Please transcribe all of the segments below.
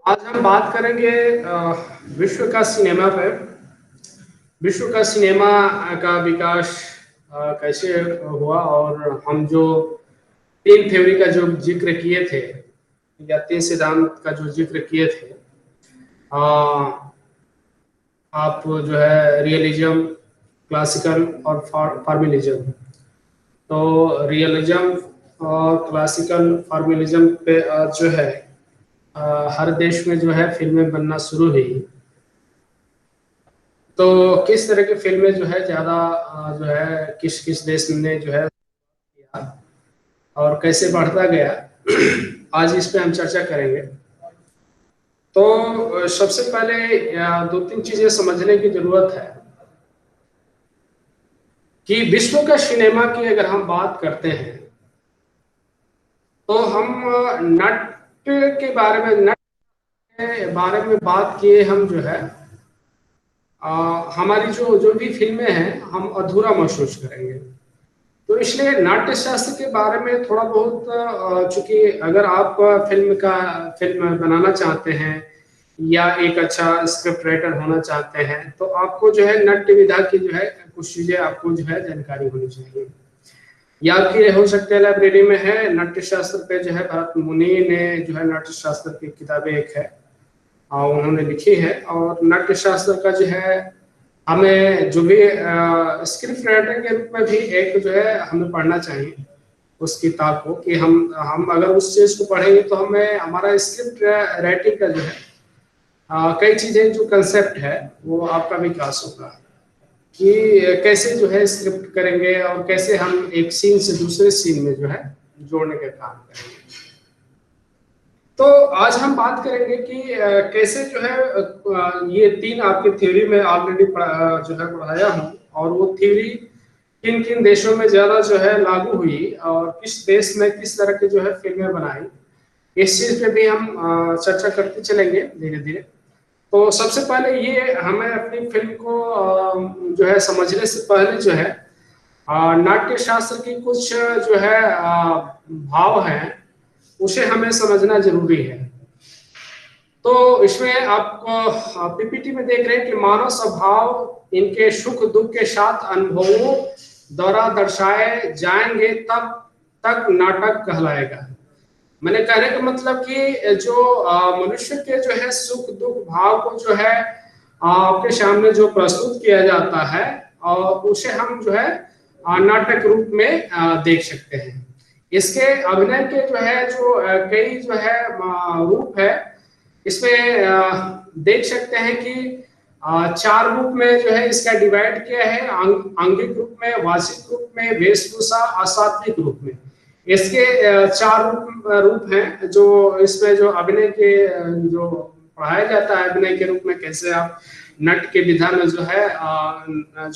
आज हम बात करेंगे विश्व का सिनेमा पर। विश्व का सिनेमा का विकास कैसे हुआ और हम जो तीन थ्योरी का जो जिक्र किए थे या तीन सिद्धांत का जो जिक्र किए थे। अ, आप जो है रियलिज्म, क्लासिकल और फॉर्मलिज्म। तो रियलिज्म और क्लासिकल फॉर्मलिज्म पे जो है हर देश में जो है फिल्में बनना शुरू हुई। तो किस तरह की फिल्में जो है ज्यादा जो है किस किस देश ने जो है किया और कैसे बढ़ता गया, आज इस पे हम चर्चा करेंगे। तो सबसे पहले दो तीन चीजें समझने की जरूरत है कि विश्व का सिनेमा की अगर हम बात करते हैं तो हम नट के बारे में बात किए। हम जो है हमारी जो जो भी फिल्में हैं हम अधूरा महसूस करेंगे। तो इसलिए नाट्य शास्त्र के बारे में थोड़ा बहुत, चूंकि अगर आप फिल्म बनाना चाहते हैं या एक अच्छा स्क्रिप्ट राइटर होना चाहते हैं तो आपको जो है नाट्य विधा की जो है कुछ चीजें आपको जो है जानकारी होनी चाहिए। या आपकी हो सकता है लाइब्रेरी में है नाट्य शास्त्र पे जो है भरत मुनि ने जो है नाट्य शास्त्र की किताबें एक है और उन्होंने लिखी है। और नाट्य शास्त्र का जो है हमें जो भी स्क्रिप्ट राइटर के रूप में भी एक जो है हमें पढ़ना चाहिए उस किताब को कि हम अगर उस चीज को पढ़ेंगे तो हमें हमारा स्क्रिप्ट राइटिंग का जो है कई चीजें जो कंसेप्ट है वो आपका विकास होगा कि कैसे जो है स्क्रिप्ट करेंगे और कैसे हम एक सीन से दूसरे सीन में जो है जोड़ने का काम करेंगे। तो आज हम बात करेंगे कि कैसे जो है ये तीन आपके थ्योरी में ऑलरेडी जो है पढ़ाया हूँ और वो थ्योरी किन किन देशों में ज्यादा जो है लागू हुई और किस देश में किस तरह की जो है फिल्में बनाई, इस चीज पे भी हम चर्चा करते चलेंगे धीरे धीरे। तो सबसे पहले ये हमें अपनी फिल्म को जो है समझने से पहले जो है नाट्य शास्त्र की कुछ जो है भाव हैं उसे हमें समझना जरूरी है। तो इसमें आप पीपीटी में देख रहे हैं कि मानव स्वभाव इनके सुख दुख के साथ अनुभवों द्वारा दर्शाए जाएंगे तब तक नाटक कहलाएगा। मैंने कहने का मतलब कि जो मनुष्य के जो है सुख दुख भाव को जो है आपके सामने जो प्रस्तुत किया जाता है और उसे हम जो है नाटक रूप में देख सकते हैं। इसके अभिनय के जो है जो कई जो है रूप है। इसमें देख सकते हैं कि चार रूप में जो है इसका डिवाइड किया है, आंगिक रूप में, वाचिक रूप में, वेशभूषा, असात्विक रूप में। इसके चार रूप हैं जो इसमें जो अभिनय के जो पढ़ाया जाता है अभिनय के रूप में कैसे आप नट के विधा में जो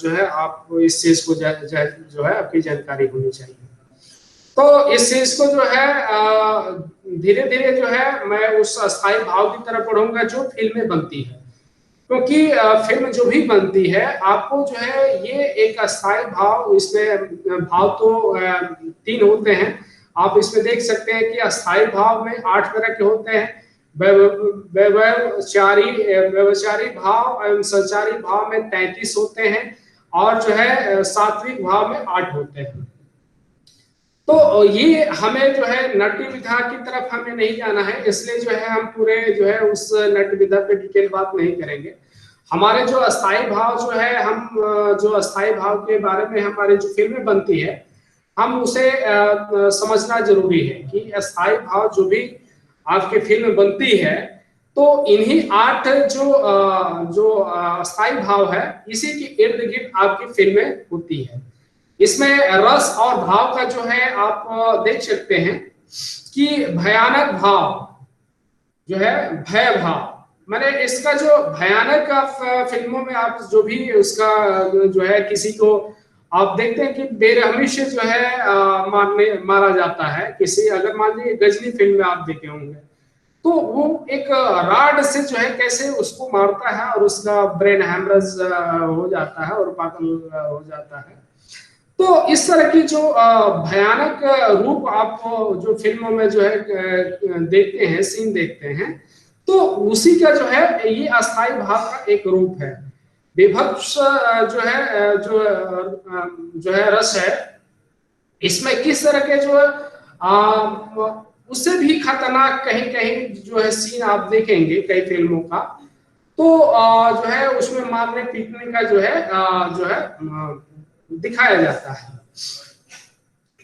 है आप इस चीज को जो है आपकी जानकारी होनी चाहिए। तो इस चीज को जो है धीरे धीरे जो है मैं उस अस्थाई भाव की तरफ पढ़ूंगा जो फिल्में बनती है। क्योंकि फिल्म जो भी बनती है आपको जो है ये एक अस्थाई भाव, इसमें भाव तो तीन होते हैं। आप इसमें देख सकते हैं कि अस्थाई भाव में 8 तरह के होते हैं। व्यवचारी भाव एवं संचारी भाव में 33 होते हैं और जो है सात्विक भाव में 8 होते हैं। तो ये हमें जो है नट विधा की तरफ हमें नहीं जाना है, इसलिए जो है हम पूरे जो है उस नट विधा पे डिटेल बात नहीं करेंगे। हमारे जो अस्थाई भाव जो है हम जो अस्थाई भाव के बारे में हमारी जो फिल्में बनती है हम उसे समझना जरूरी है कि अस्थाई भाव जो भी आपकी फिल्म बनती है तो इन्हीं 8 जो अस्थाई भाव है इसी के इर्द गिर्द आपकी फिल्में होती है। इसमें रस और भाव का जो है आप देख सकते हैं कि भयानक भाव जो है भय भाव, मैंने इसका जो भयानक फिल्मों में आप जो भी उसका जो है किसी को आप देखते हैं कि बेरहमी से जो है मारा जाता है किसी, अगर मान लीजिए गजनी फिल्म में आप देखे होंगे तो वो एक राड से जो है कैसे उसको मारता है और उसका ब्रेन हैमरेज हो जाता है और पागल हो जाता है। तो इस तरह की जो भयानक रूप आप जो फिल्मों में जो है देखते हैं, सीन देखते हैं, तो उसी का जो है ये अस्थाई भाव का एक रूप है। विभत्स जो है जो है रस है, इसमें किस तरह के जो उससे भी खतरनाक कहीं कहीं जो है सीन आप देखेंगे कई फिल्मों का। तो जो है उसमें मारने पीटने का जो है दिखाया जाता है।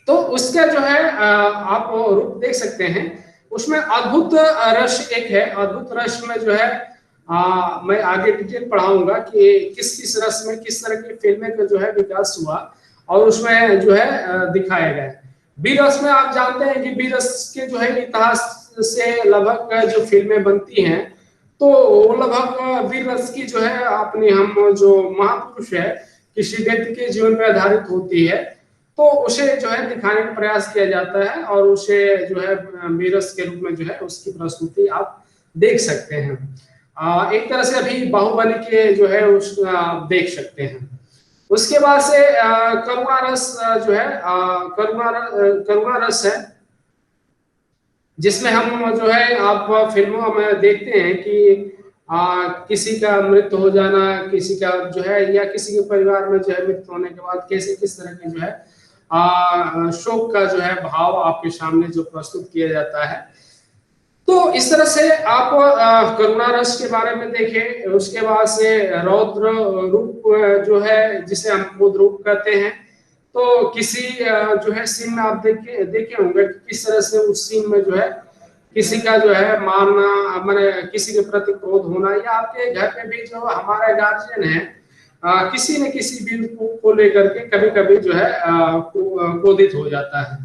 तो उसका जो है आप रूप देख सकते हैं। उसमें अद्भुत रस एक है, अद्भुत रस में जो है मैं आगे डिटेल पढ़ाऊंगा कि किस किस रस में किस तरह की फिल्में का जो है विकास हुआ और उसमें जो है दिखाया गया। बी रस में आप जानते हैं कि बी रस के जो है इतिहास से लगभग जो फिल्में बनती हैं, तो वो लगभग वीर रस की जो है अपने हम जो महापुरुष है किसी व्यक्ति के जीवन पर आधारित होती है, तो उसे जो है दिखाने का प्रयास किया जाता है और उसे जो है वीरस के रूप में जो है उसकी प्रस्तुति आप देख सकते हैं। एक तरह से अभी बाहुबली के जो है उस आप देख सकते हैं। उसके बाद से करुणा रस जो है करुणा रस है, जिसमें हम जो है आप फिल्मों में देखते हैं कि किसी का मृत्यु हो जाना, किसी का जो है या किसी के परिवार में जो है मृत्यु होने के बाद कैसे किस तरह के जो है शोक का जो है भाव आपके सामने जो प्रस्तुत किया जाता है। तो इस तरह से आप करुणा रस के बारे में देखें। उसके बाद से रौद्र रूप जो है जिसे हम क्रोध रूप कहते हैं। तो किसी जो है सीन में आप देखे होंगे कि किस तरह से उस सीन में जो है किसी का जो है मारना, माने किसी के प्रति क्रोध होना, या आपके घर पे भी जो हमारा गार्जियन है किसी न किसी बिंदु को लेकर के कभी कभी जो है क्रोधित हो जाता है।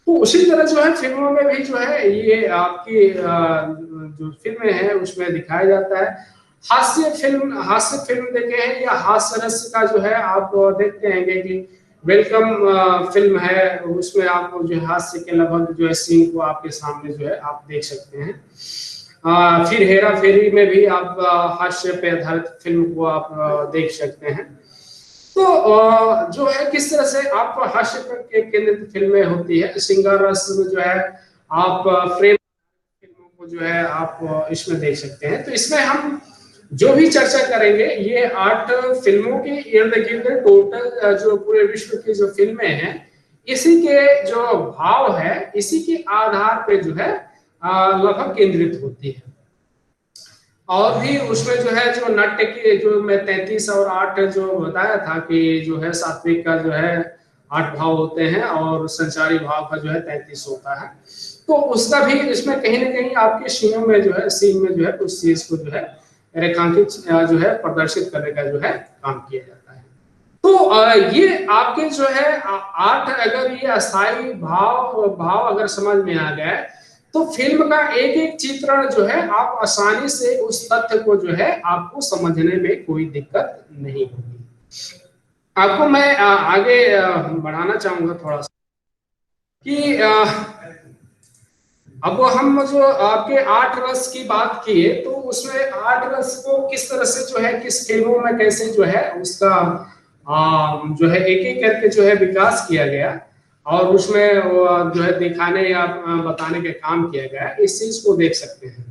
तो उसी तरह जो है फिल्मों में भी जो है ये आपकी जो फिल्में हैं उसमें दिखाया जाता है। हास्य फिल्म देखे हैं या हास्य रस का जो है आप देखते हैं कि वेलकम फिल्म है, उसमें आप जो हास्य के लगभग जो है सीन को आपके सामने जो है आप देख सकते हैं। फिर हेरा फेरी में भी आप हास्य पे आधारित फिल्म को आप देख सकते हैं। तो जो है किस तरह से आप हास्य पर केंद्रित फिल्में होती है। सिंगार रस में जो है आप प्रेम फिल्मों को जो है आप इसमें देख सकते हैं। तो इसमें हम जो भी चर्चा करेंगे ये 8 फिल्मों के इर्द गिर्द टोटल जो पूरे विश्व की जो फिल्में हैं इसी के जो भाव है इसी के आधार पे जो है लगभग केंद्रित होती है। और भी उसमें जो है जो नाट्य की जो मैं 33 और 8 जो बताया था कि जो है सात्विक का जो है 8 भाव होते हैं और संचारी भाव का जो है 33 होता है। तो उसका भी इसमें कहीं ना कहीं आपके सीनों में जो है सीन में जो है उस चीज को जो है रेखांकित जो है प्रदर्शित करने का जो है काम किया जाता है। तो ये आपके जो है 8 अगर ये अस्थायी भाव अगर समझ में आ गया तो फिल्म का एक एक चित्रण जो है आप आसानी से उस तथ्य को जो है आपको समझने में कोई दिक्कत नहीं होगी। आपको मैं आगे बढ़ाना चाहूंगा थोड़ा सा कि अब हम जो आपके 8 रस की बात किए तो उसमें 8 रस को किस तरह से जो है किस फिल्मों में कैसे जो है उसका जो है एक एक करके जो है विकास किया गया और उसमें जो है दिखाने या बताने का काम किया गया, इस चीज को देख सकते हैं।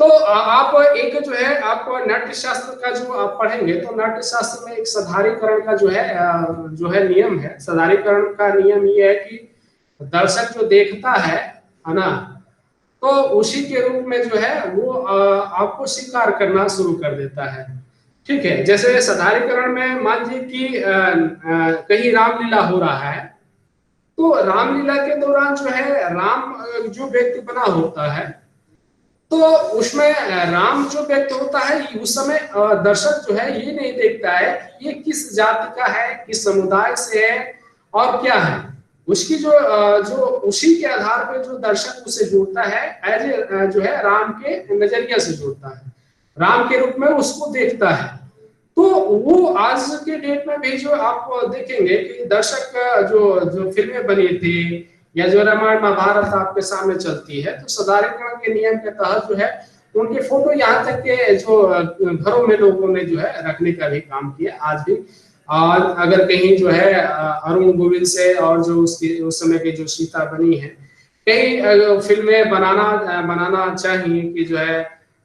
तो आप एक जो है आप नाट्य शास्त्र का जो आप पढ़ेंगे तो नाट्य शास्त्र में एक साधारीकरण का जो है नियम है। साधारीकरण का नियम ये है कि दर्शक जो देखता है ना, तो उसी के रूप में जो है वो आपको स्वीकार करना शुरू कर देता है। ठीक है, जैसे साधारीकरण में मान लीजिए कि कहीं रामलीला हो रहा है तो रामलीला के दौरान जो है राम जो व्यक्ति बना होता है तो उसमें राम जो व्यक्ति होता है उस समय दर्शक जो है ये नहीं देखता है कि ये किस जाति का है, किस समुदाय से है और क्या है। उसकी जो उसी के आधार पर जो दर्शक उसे जुड़ता है एज जो है राम के नजरिया से जुड़ता है, राम के रूप में उसको देखता है। तो वो आज के डेट में भी जो आप देखेंगे कि दर्शक जो फिल्में बनी थी या जो रामायण महाभारत आपके सामने चलती है तो साधारीकरण के नियम के तहत जो है उनके फोटो यहाँ तक के जो घरों में लोगों ने जो है रखने का भी काम किया आज भी। और अगर कहीं जो है अरुण गोविंद से और जो उसकी उस समय की जो सीता बनी है कई फिल्में बनाना चाहिए कि जो है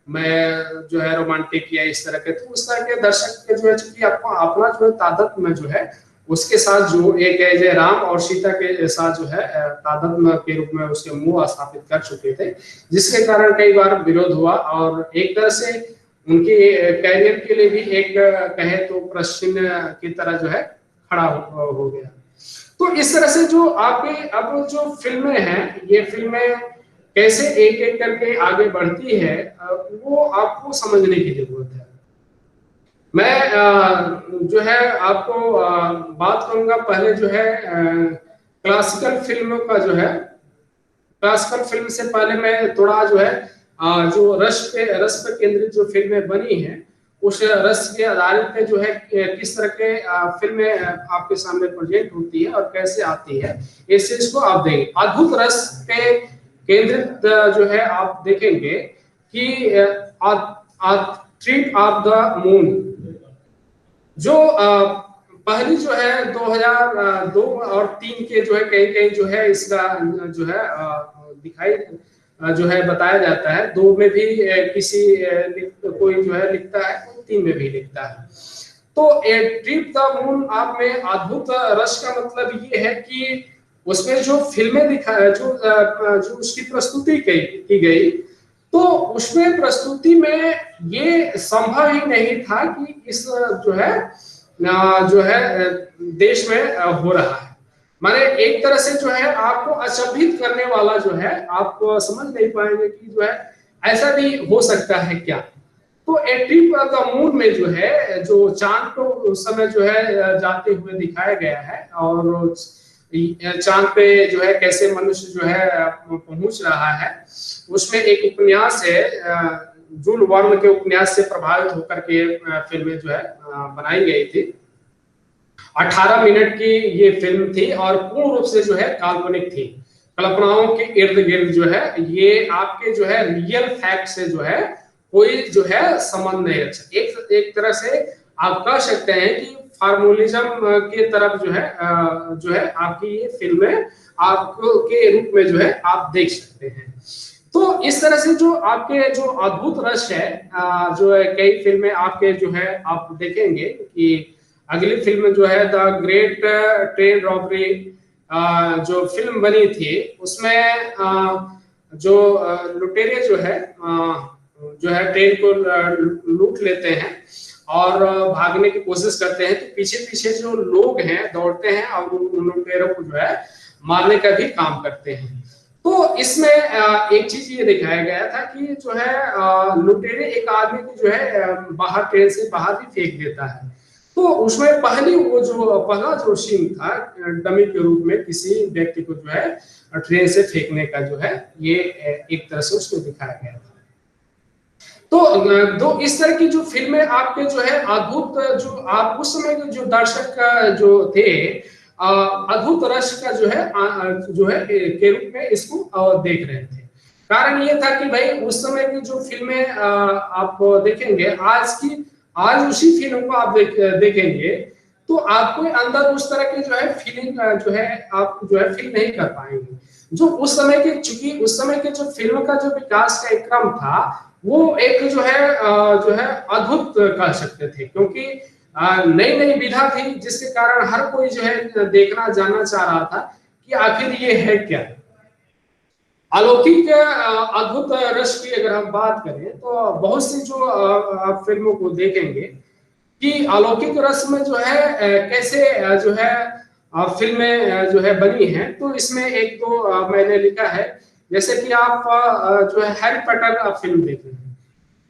मैं जो है रोमांटिक या इस तरह के, तो उस तरह के दर्शक के जो है चूंकि आपको अपना जो है तादाद में जो है उसके साथ जो एक है जय राम और सीता के साथ जो है तादाद के रूप में उसके मुंह स्थापित कर चुके थे, जिसके कारण कई बार विरोध हुआ और एक तरह से उनके कैरियर के लिए भी एक कहे तो प्रश्न की तरह जो है खड़ा हो गया। तो इस तरह से जो आपके अब जो फिल्में हैं, ये फिल्में कैसे एक एक करके आगे बढ़ती है वो आपको समझने की जरूरत है। मैं जो है आपको बात करूंगा पहले जो है क्लासिकल फिल्म का जो है, क्लासिकल फिल्म से पहले मैं थोड़ा जो है जो रस पे केंद्रित जो फिल्में बनी हैं उस रस के आधारित पे जो है किस तरह के फिल्में आपके सामने प्रेजेंट होती है और कैसे आती है, इस चीज को आप देंगे। अद्भुत रस पे केंद्रित जो है आप देखेंगे कि ट्रिप ऑफ द मून जो पहली जो है 2002 और 3 के जो है कहीं कहीं जो है इसका जो है दिखाई जो है बताया जाता है। 2 में भी किसी कोई जो है लिखता है, कोई 3 में भी लिखता है। तो ट्रिप द मून आप में अद्भुत रस का मतलब ये है कि उसमें जो फिल्में दिखा जो उसकी प्रस्तुति की गई, तो उसमें प्रस्तुति में ये संभव ही नहीं था कि इस जो है देश में हो रहा है। माने एक तरह से जो है आपको अचंभित करने वाला जो है आप समझ नहीं पाएंगे कि जो है ऐसा भी हो सकता है क्या। तो ए ट्रिप ऑफ द मून में जो है जो चांद को उस समय जो है जाते हुए दिखाया गया है और चांद पे जो है कैसे मनुष्य जो है पहुंच रहा है, उसमें एक उपन्यास है जूल वर्न के उपन्यास से प्रभावित होकर के फिल्में जो है बनाई गई थी। 18 मिनट की ये फिल्म थी और पूर्ण रूप से जो है काल्पनिक थी, कल्पनाओं के इर्द गिर्द जो है ये आपके जो है रियल फैक्ट से जो है कोई जो है संबंध नहीं रखता। एक तरह से आप कह सकते हैं कि फार्मूलिज्म के तरफ जो है आपकी ये फिल्में आपको के रूप में जो है आप देख सकते हैं। तो इस तरह से जो आपके जो अद्भुत रस है जो है कई फिल्में आपके जो है आप देखेंगे कि अगली फिल्म जो है द ग्रेट ट्रेन रॉबरी जो फिल्म बनी थी उसमें जो लुटेरे जो है ट्रेन को लूट लेते हैं और भागने की कोशिश करते हैं, तो पीछे पीछे जो लोग हैं दौड़ते हैं और उन लुटेरों को जो है मारने का भी काम करते हैं। तो इसमें एक चीज ये दिखाया गया था कि जो है लुटेरे एक आदमी को जो है बाहर ट्रेन से बाहर भी फेंक देता है। तो उसमें पहला जो सीन था डमी के रूप में किसी व्यक्ति को जो है ट्रेन से फेंकने का जो है ये एक तरह से उसमें दिखाया गया था। तो इस तरह की जो फिल्में आपके जो है अद्भुत जो आप उस समय के जो दर्शक जो थे अद्भुत रस का जो है के रूप में इसको देख रहे थे। कारण ये था कि भाई उस समय की जो फिल्में आप देखेंगे आज उसी फिल्म को आप देखेंगे तो आपको अंदर उस तरह की जो है फीलिंग जो है आप जो है फील नहीं कर पाएंगे। जो उस समय के चूंकि उस समय के जो फिल्म का जो विकास का एक क्रम था वो एक जो है अद्भुत कह सकते थे, क्योंकि नई नई विधा थी जिसके कारण हर कोई जो है देखना जानना चाह रहा था कि आखिर ये है क्या। अलौकिक अद्भुत रस की अगर हम बात करें तो बहुत सी जो आप फिल्मों को देखेंगे कि अलौकिक रस में जो है कैसे जो है फिल्में जो है बनी हैं। तो इसमें एक तो मैंने लिखा है जैसे कि आप जो है हैरी पॉटर फिल्म देख रहे हैं,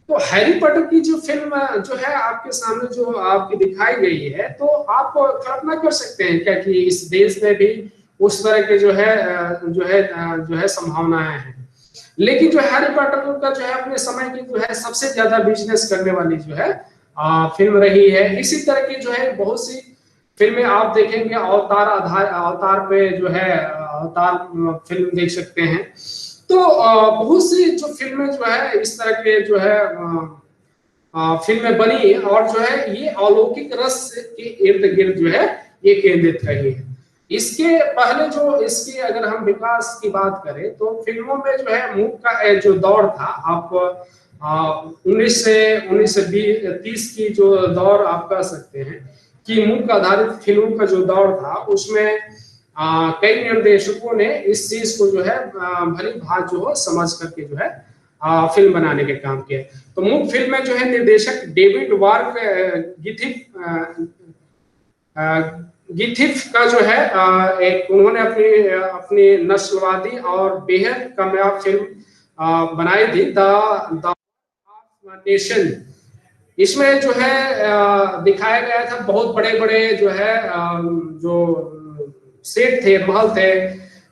तो हैरी पॉटर की जो फिल्म जो है आपके सामने जो आपकी दिखाई गई है, तो आप कल्पना कर सकते हैं क्या कि इस देश में भी उस तरह के जो है संभावनाएं हैं। लेकिन जो हैरी पॉटर का जो है अपने समय की जो है सबसे ज्यादा बिजनेस करने वाली जो है फिल्म रही है। इसी तरह की जो है बहुत सी फिल्में आप देखेंगे, अवतार पे जो है अवतार फिल्म देख सकते हैं। तो बहुत सी जो फिल्में जो है इस तरह के जो है फिल्में बनी और जो है ये अलौकिक रस के इर्द गिर्द जो है ये केंद्रित रही है। इसके पहले जो इसकी अगर हम विकास की बात करें तो फिल्मों में जो है मूक का जो दौर था, आप 1930 की जो दौर आप कह सकते हैं कि मूक आधारित फिल्मों का जो दौर था, उसमें कई निर्देशकों ने इस चीज को जो है भली भांति जो है समझ करके जो है फिल्म बनाने के काम किया। तो मूक फिल्म में जो है निर्देशक डेविड वार्क गिथिफ का जो है एक उन्होंने अपनी अपनी नस्लवादी और बेहद कामयाब फिल्म बनाई थी, द नेशन। इसमें जो है दिखाया गया था बहुत बड़े बड़े जो है जो सेट थे, महल थे,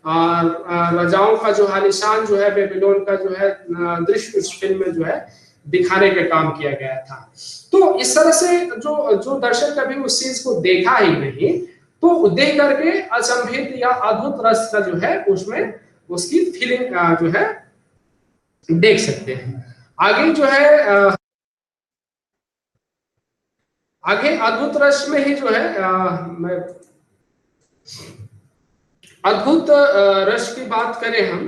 राजाओं का जो आलीशान जो है बेबीलोन का जो है दृश्य उस फिल्म में जो है दिखाने का काम किया गया था। तो इस तरह से जो दर्शक कभी उस चीज को देखा ही नहीं, तो देख करके अचंभित या अद्भुत रस का जो है उसमें उसकी फीलिंग जो है देख सकते हैं। आगे जो है आगे अद्भुत रस में ही जो है अद्भुत रस की बात करें हम,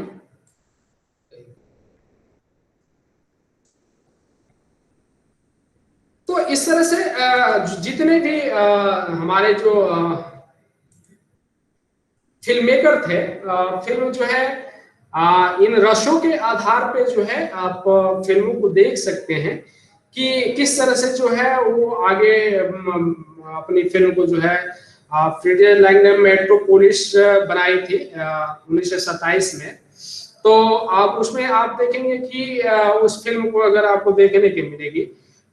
तो इस तरह से जितने भी हमारे जो फिल्म मेकर थे, फिल्म जो है इन रसों के आधार पे जो है आप फिल्मों को देख सकते हैं कि किस तरह से जो है वो आगे अपनी फिल्म को जो है फ्रीडरिक लैंग ने मेट्रोपोलिस बनाई थी 1927 में। तो आप उसमें आप देखेंगे कि उस फिल्म को अगर आपको देखने की मिलेगी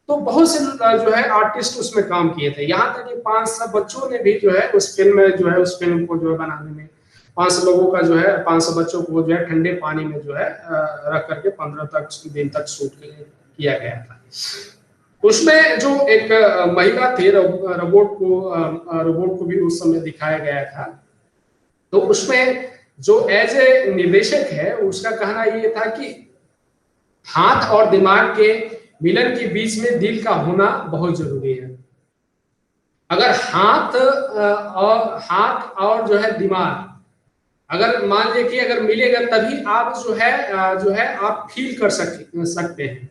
तो बहुत से जो है आर्टिस्ट उसमें काम किए थे, यहाँ तक कि 500 बच्चों ने भी जो है उस फिल्म में जो है उस फिल्म को जो है बनाने में 500 लोगों का जो है 500 बच्चों को जो है ठंडे पानी में जो है रख करके 15 दिन तक शूट किया गया था। उसमें जो एक महिला थी, रोबोट को भी उस समय दिखाया गया था। तो उसमें जो एज ए निर्देशक है उसका कहना ये था कि हाथ और दिमाग के मिलन के बीच में दिल का होना बहुत जरूरी है। अगर हाथ और जो है दिमाग अगर मान लीजिए कि अगर मिलेगा तभी आप जो है आप फील कर सकते हैं।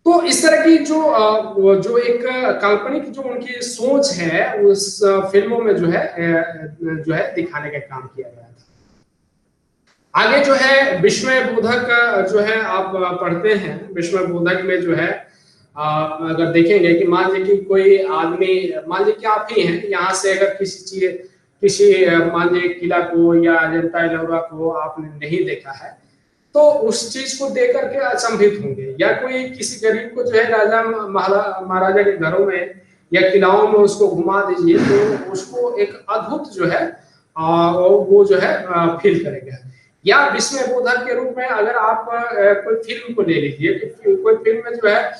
तो इस तरह की जो एक काल्पनिक जो उनकी सोच है उस फिल्मों में जो है दिखाने का काम किया गया था। आगे जो है विस्मय बोधक जो है आप पढ़ते हैं, विस्मय बोधक में जो है अगर देखेंगे कि मान लीजिए कि कोई आदमी, मान लीजिए कि आप ही हैं, यहाँ से अगर किसी मान लीजिए किला को या अजंता एलोरा को आपने नहीं देखा है तो उस चीज को देख करके अचंभित होंगे, या कोई किसी गरीब को जो है राजा महाराजा के घरों में या किलाओं में उसको घुमा दीजिए तो उसको एक अद्भुत जो है वो जो है फील करेगा। या विस्मय बोधक के रूप में अगर आप कोई फिल्म को ले लीजिए, कोई फिल्म में जो है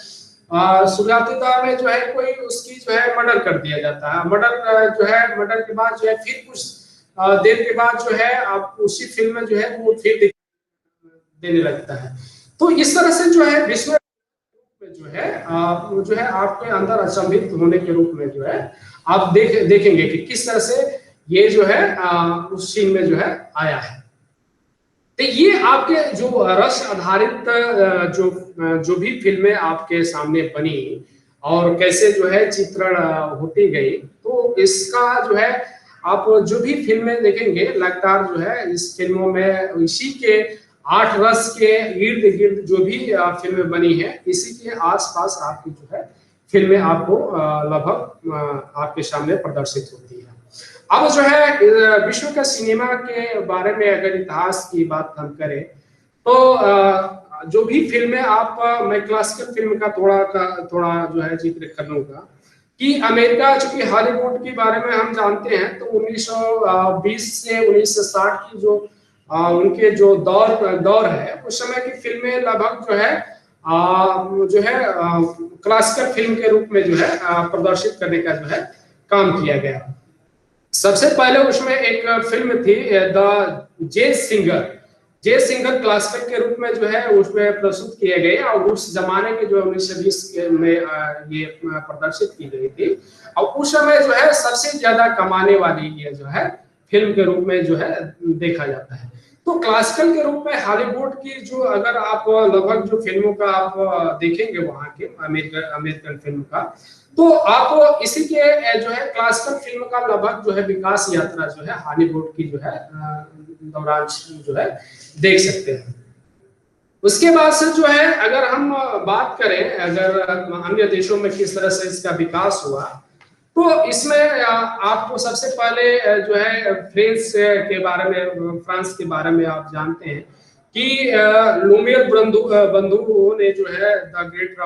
शुरुआती में जो है कोई उसकी जो है मर्डर कर दिया जाता है, मर्डर के बाद जो है फिर कुछ देर के बाद जो है आप उसी फिल्म में जो है वो फिर देने लगता है। तो इस तरह से जो है विस्मय में जो है आपके अंदर अचंभित होने के रूप में जो है आप देखेंगे कि किस तरह से ये जो है उस सीन में जो है आया है। तो ये आपके जो रस आधारित जो भी फिल्में आपके सामने बनी और कैसे जो है चित्रण होती गई, तो इसका जो है आप जो भी फिल्में देखेंगे लगातार जो है इस फिल्मों में इसी के 8 रस के इर्द गिर्द जो भी फिल्में बनी है इसी के आसपास आपकी जो है फिल्में आपको लगभग आपके सामने प्रदर्शित होती है। अब जो है विश्व का सिनेमा के बारे में अगर इतिहास की बात हम करें तो जो भी फिल्में मैं क्लासिकल फिल्म का थोड़ा जो है जिक्र कर लूंगा कि अमेरिका, चूंकि हॉलीवुड के बारे में हम जानते हैं तो 1920 से 1960 की उनके जो दौर है उस समय की फिल्में लगभग जो है क्लासिकल फिल्म के रूप में जो है प्रदर्शित करने का जो है काम किया गया। सबसे पहले उसमें एक फिल्म थी द जे सिंगर क्लासिकल के रूप में जो है उसमें प्रस्तुत किए गए और उस जमाने के जो 1920 में ये प्रदर्शित की गई थी और उस समय जो है सबसे ज्यादा कमाने वाली ये जो है फिल्म के रूप में जो है देखा जाता है। तो क्लासिकल के रूप में हॉलीवुड की जो अगर आप लगभग जो फिल्मों का आप देखेंगे वहाँ के अमेरिकन अमेरिकन फिल्म का, तो आप इसी के जो है क्लासिकल फिल्म का लगभग जो है विकास यात्रा जो है हॉलीवुड की जो है दौरान जो है देख सकते हैं। उसके बाद से जो है अगर हम बात करें अगर अन्य देशों में किस तरह से इसका विकास हुआ, तो इसमें आपको सबसे पहले जो है फ्रांस के बारे में फ्रांस के बारे में आप जानते हैं कि लूमियर बंधुओं ने जो है the great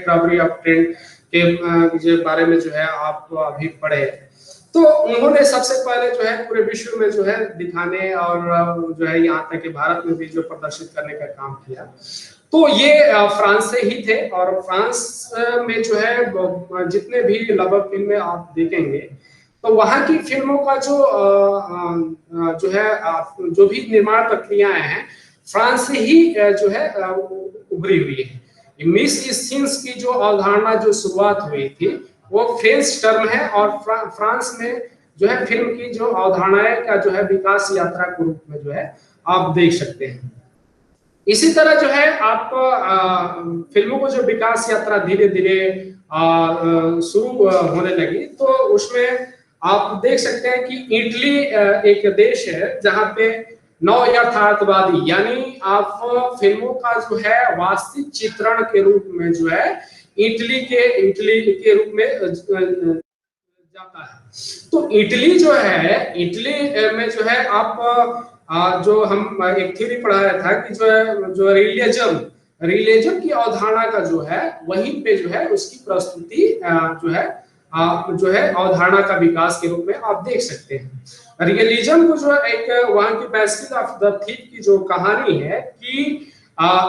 robbery of Trent के जो बारे में जो है आप अभी पढ़े, तो उन्होंने सबसे पहले जो है पूरे विश्व में जो है दिखाने और जो है यहाँ तक कि भारत में भी जो प्रदर्शित करने का काम किया। तो ये फ्रांस से ही थे और फ्रांस में जो है जितने भी लगभग फिल्में आप देखेंगे तो वहाँ की फिल्मों का जो है जो भी निर्माण प्रक्रियाएं हैं फ्रांस से ही जो है उभरी हुई है। मिस सीन्स की जो अवधारणा जो शुरुआत हुई थी वो फ्रेंच टर्म है और फ्रांस में जो है फिल्म की जो अवधारणाएं का जो है विकास यात्रा के रूप में जो है आप देख सकते हैं। इसी तरह जो है आप फिल्मों को जो विकास यात्रा धीरे धीरे शुरू होने लगी, तो उसमें आप देख सकते हैं कि इटली एक देश है जहां पे नव यथार्थवादी यानी आप फिल्मों का जो है वास्तविक चित्रण के रूप में जो है इटली के रूप में जाता है। तो इटली जो है इटली में जो है आप जो हम एक थ्योरी पढ़ाया था कि जो रियलिज्म की अवधारणा का जो है वहीं पे जो है उसकी प्रस्तुति जो है अवधारणा का विकास के रूप में आप देख सकते हैं। रियलिज्म को जो एक वहां की बैसिल ऑफ द थीफ की जो कहानी है कि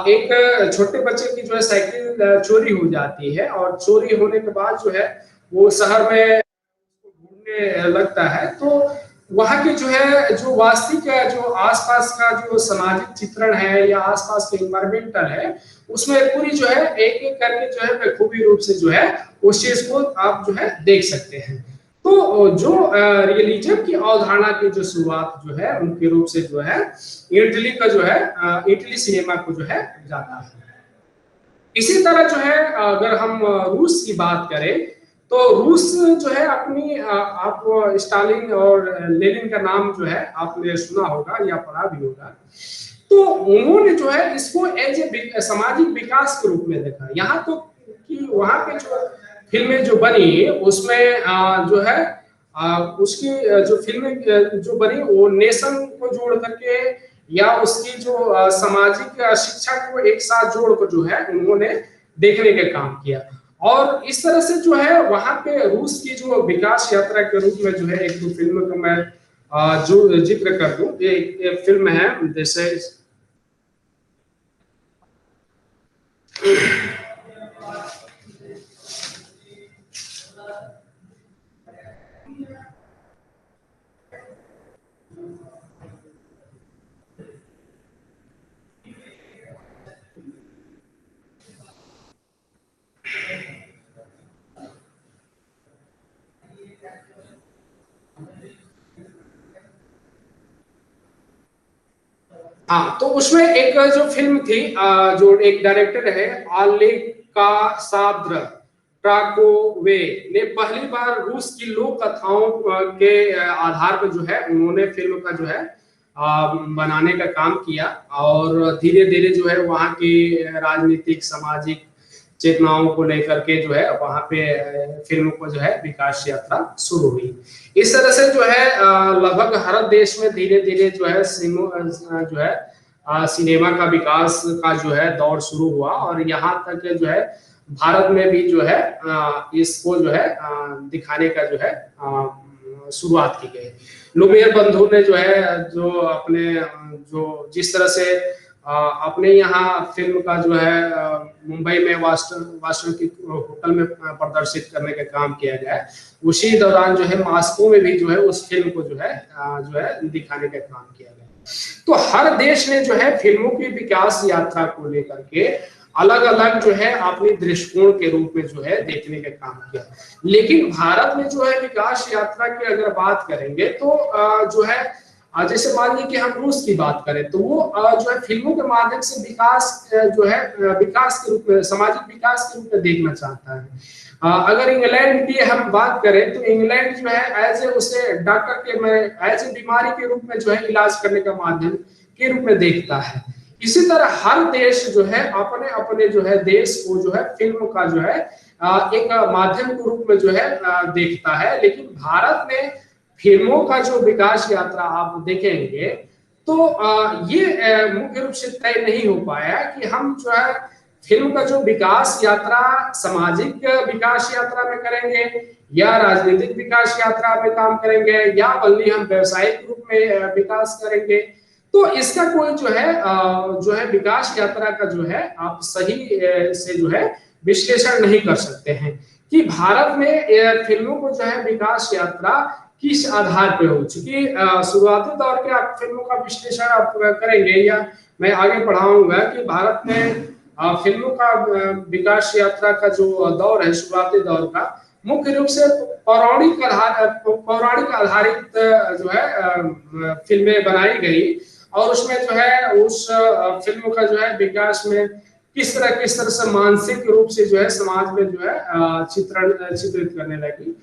एक छोटे बच्चे की जो है साइकिल चोरी हो जाती है और चोरी होने के बाद जो है वो शहर में ढूंढने लगता है, तो वहां की जो है जो वास्तविक जो आसपास का जो सामाजिक चित्रण है या आसपास के इन्वायरमेंटल है उसमें पूरी जो है एक एक करके जो है बखूबी रूप से जो है उस चीज को आप जो है देख सकते हैं। तो जो रियलिज्म की अवधारणा की जो शुरुआत जो है उनके रूप से जो है इटली का जो है इटली सिनेमा को जो है जाता है। इसी तरह जो है अगर हम रूस की बात करें तो रूस जो है अपनी आप स्टालिन और लेनिन का नाम जो है आपने सुना होगा या पढ़ा भी होगा, तो उन्होंने जो है इसको एज ए सामाजिक विकास के रूप में देखा। यहाँ तो कि वहाँ पे जो फिल्में जो बनी उसमें जो है उसकी जो फिल्में जो बनी वो नेशन को जोड़ करके या उसकी जो सामाजिक शिक्षा को एक साथ जोड़कर जो है उन्होंने देखने का काम किया। और इस तरह से जो है वहां पे रूस की जो विकास यात्रा के रूप में जो है एक दो फिल्म का मैं जो जिक्र कर दूं, एक फिल्म है जैसे हाँ, तो उसमें एक जो फिल्म थी जो एक डायरेक्टर है आलेका साद्र ट्राकोवे ने पहली बार रूस की लोक कथाओं के आधार पर जो है उन्होंने फिल्म का जो है बनाने का काम किया और धीरे धीरे जो है वहाँ की राजनीतिक सामाजिक चेतनाओं को लेकर के जो है वहाँ पे फिल्म को जो है विकास यात्रा शुरू हुई। इस तरह से जो है लगभग हर देश में धीरे धीरे जो है सिनेमा का विकास का जो है दौर शुरू हुआ और यहाँ तक जो है भारत में भी जो है इसको जो है दिखाने का जो है शुरुआत की गई। लुमियर बंधु ने जो है जो अपने जो जिस तरह से अपने यहाँ फिल्म का जो है मुंबई में वास्तविक होटल में प्रदर्शित करने का काम किया गया है, उसी दौरान जो है मॉस्को में भी जो है उस फिल्म को जो है दिखाने का काम किया गया। तो हर देश ने जो है फिल्मों की विकास यात्रा को लेकर के अलग अलग जो है अपनी दृष्टिकोण के रूप में जो है देखने का काम किया। लेकिन भारत में जो है विकास यात्रा की अगर बात करेंगे तो जो है जैसे मान लीजिए कि हम रूस की बात करें तो वो जो है फिल्मों के माध्यम से विकास जो है विकास के रूप में, सामाजिक विकास के रूप में देखना चाहता है। अगर इंग्लैंड की हम बात करें तो इंग्लैंड जो है एज ए उसे डॉक्टर के में एज ए बीमारी के रूप में जो है इलाज करने का माध्यम के रूप में देखता है। इसी तरह हर देश जो है अपने अपने जो है देश को जो है फिल्म का जो है एक माध्यम के रूप में जो है देखता है। लेकिन भारत में फिल्मों का जो विकास यात्रा आप देखेंगे तो ये मुख्य रूप से तय नहीं हो पाया कि हम जो है फिल्म का जो विकास यात्रा सामाजिक विकास यात्रा में करेंगे या राजनीतिक विकास यात्रा में काम करेंगे या बल्कि हम व्यवसायिक रूप में विकास करेंगे। तो इसका कोई जो है विकास यात्रा का जो है आप सही से जो है विश्लेषण नहीं कर सकते हैं कि भारत में फिल्मों को जो है विकास यात्रा किस आधार पे हो चुकी। शुरुआती दौर के आप फिल्मों का विश्लेषण आप करेंगे या मैं आगे बढ़ाऊंगा कि भारत में फिल्मों का विकास यात्रा का जो दौर है शुरुआती दौर का मुख्य रूप से पौराणिक आधारित जो है फिल्में बनाई गई और उसमें जो है उस फिल्म का जो है विकास में किस तरह से मानसिक रूप से जो है समाज में जो है चित्रित करने लगी।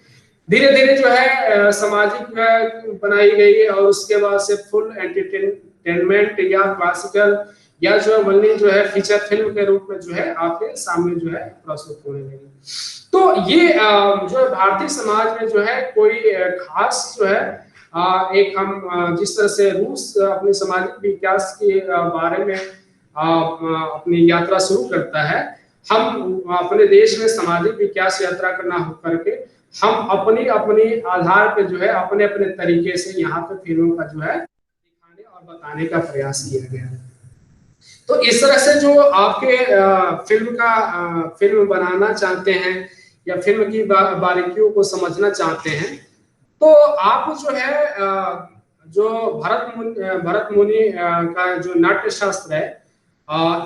धीरे धीरे जो है सामाजिक बनाई गई और उसके बाद से फुल एंटरटेनमेंट या क्लासिकल या जो है फीचर फिल्म के रूप में जो है आपके सामने जो है प्रस्तुत होने लगी। तो ये जो है भारतीय समाज में जो है कोई खास जो है एक हम जिस तरह से रूस अपने सामाजिक विकास के बारे में अपनी यात्रा शुरू करता है, हम अपने देश में सामाजिक विकास यात्रा करना हो करके हम अपनी अपनी आधार पे जो है अपने अपने तरीके से यहाँ पे फिल्मों का जो है दिखाने और बताने का प्रयास किया गया है। तो इस तरह से जो आपके फिल्म बनाना चाहते हैं या फिल्म की बारीकियों को समझना चाहते हैं तो आप जो है जो भरत मुनि का जो नाट्य शास्त्र है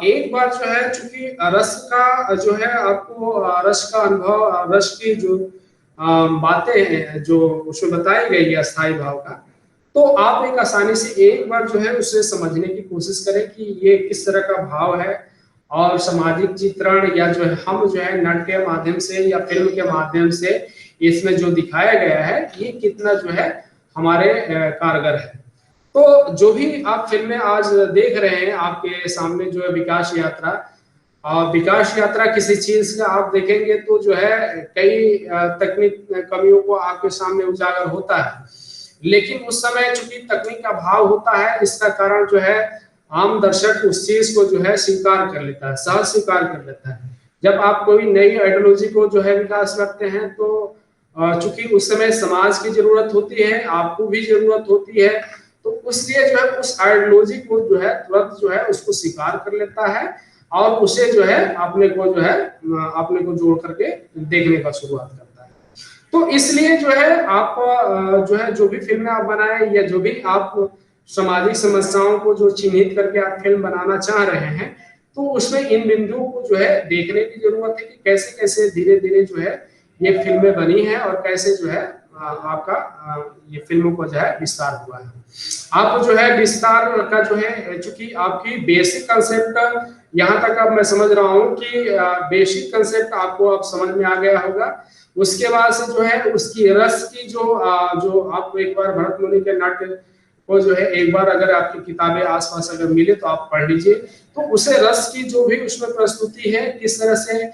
एक बार जो है चूंकि रस का जो है आपको रस का अनुभव रस की जो बातें हैं जो उसमें बताई गई है अस्थाई भाव का, तो आप एक आसानी से एक बार जो है उसे समझने की कोशिश करें कि ये किस तरह का भाव है और सामाजिक चित्रण या जो है हम जो है नाट्य के माध्यम से या फिल्म के माध्यम से इसमें जो दिखाया गया है ये कितना जो है हमारे कारगर है। तो जो भी आप फिल्में आज देख रहे हैं आपके सामने जो है विकास यात्रा किसी चीज का आप देखेंगे तो जो है कई तकनीक कमियों को आपके सामने उजागर होता है। लेकिन उस समय चूंकि तकनीक का भाव होता है इसका कारण जो है आम दर्शक उस चीज को जो है स्वीकार कर लेता है, सहज स्वीकार कर लेता है। जब आप कोई नई आइडियोलॉजी को जो है विकास करते हैं तो चूंकि उस समय समाज की जरूरत होती है, आपको भी जरूरत होती है, तो इसलिए जो है उस आइडियोलॉजी को जो है तुरंत जो है उसको स्वीकार कर लेता है और उसे जो है अपने को जोड़ करके देखने का शुरुआत करता है। तो इसलिए जो है आप जो है जो भी फिल्में आप बनाए या जो भी आप सामाजिक समस्याओं को जो चिन्हित करके आप फिल्म बनाना चाह रहे हैं तो उसमें इन बिंदुओं को जो है देखने की जरूरत है कि कैसे कैसे धीरे धीरे जो है ये फिल्में बनी है और कैसे जो है आपका ये फिल्मों का जो है विस्तार हुआ है। आप जो है विस्तार का जो है चूंकि आपकी बेसिक कंसेप्ट यहाँ तक अब मैं समझ रहा हूँ कि बेसिक कंसेप्ट आपको अब समझ में आ गया होगा। उसके बाद से जो है उसकी रस की जो आपको एक बार भरत मुनि के नाट्य को जो है एक बार अगर आपकी किताबें आसपास अगर मिले तो आप पढ़ लीजिए, तो उसे रस की जो भी उसमें प्रस्तुति है किस तरह से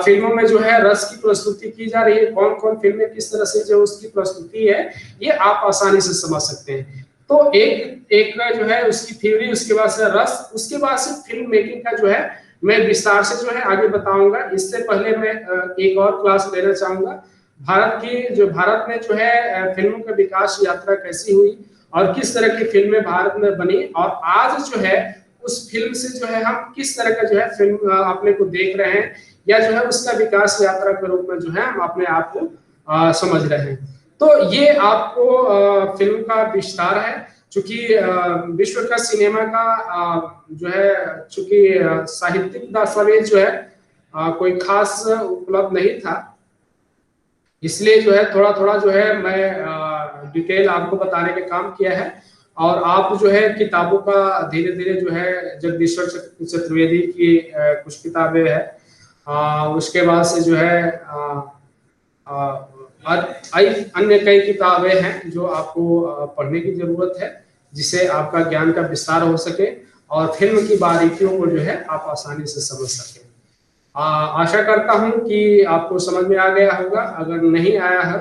फिल्मों में जो है रस की प्रस्तुति की जा रही है, कौन कौन फिल्में किस तरह से जो उसकी प्रस्तुति है ये आप आसानी से समझ सकते हैं। तो एक जो है उसकी थ्योरी, उसके बाद से रस, उसके बाद से फिल्म मेकिंग का जो है मैं विस्तार से जो है आगे बताऊंगा। इससे पहले मैं एक और क्लास लेना चाहूंगा भारत में जो है फिल्मों का विकास यात्रा कैसी हुई और किस तरह की फिल्में भारत में बनी और आज जो है उस फिल्म से जो है हम किस तरह का जो है फिल्म अपने को देख रहे हैं या जो है उसका विकास यात्रा के रूप में जो है हम अपने आप को समझ रहे हैं। तो ये आपको फिल्म का विस्तार है। चूंकि विश्व का सिनेमा का जो है, चूंकि साहित्यिक दस्तावेज जो है कोई खास उपलब्ध नहीं था, इसलिए जो है थोड़ा थोड़ा जो है मैं डिटेल आपको बताने का काम किया है। और आप जो है किताबों का धीरे धीरे जो है जगदीश्वर चतुर्वेदी की कुछ किताबें हैं, उसके बाद से जो है अन्य कई किताबें हैं जो आपको पढ़ने की जरूरत है, जिससे आपका ज्ञान का विस्तार हो सके और फिल्म की बारीकियों को जो है आप आसानी से समझ सकें। आशा करता हूं कि आपको समझ में आ गया होगा। अगर नहीं आया है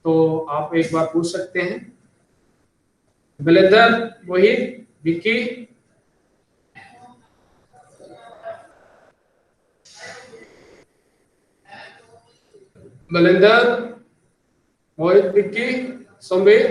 तो आप एक बार पूछ सकते हैं। बलिंदर, मोहित, विक्की। बलिंदर, मोहित, विक्की, सोमवीर।